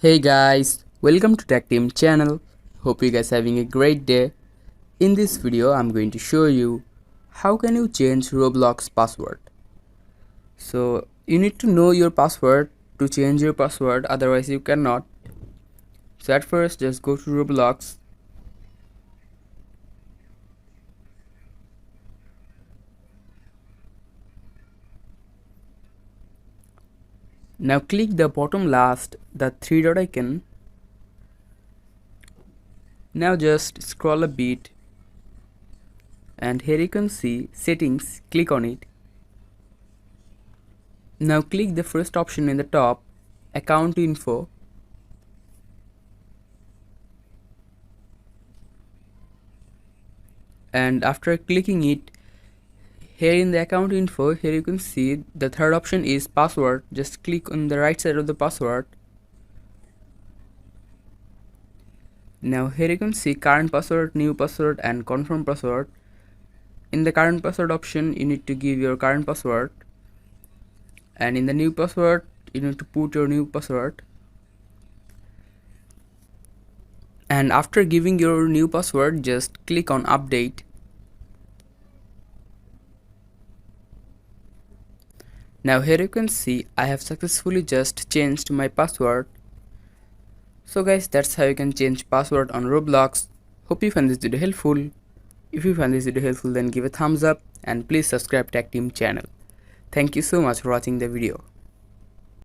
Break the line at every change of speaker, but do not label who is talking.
Hey guys, welcome to Tech Team channel. Hope you guys having a great day. In this video, I'm going to show you how can you change Roblox password. So you need to know your password to change your password, otherwise you cannot. So at first, just go to Roblox. Now click the bottom last, the three dot icon. Now just scroll a bit and here you can see settings, click on it. Now click the first option in the top, account info. And after clicking it, here in the account info, here you can see the third option is password. Just click on the right side of the password. Now here you can see current password, new password and confirm password. In the current password option, you need to give your current password, and in the new password you need to put your new password. And after giving your new password, just click on update. Now here you can see I have successfully just changed my password. So guys, that's how you can change password on Roblox. Hope you find this video helpful. If you find this video helpful, then give a thumbs up and please subscribe Tech Team channel. Thank you so much for watching the video.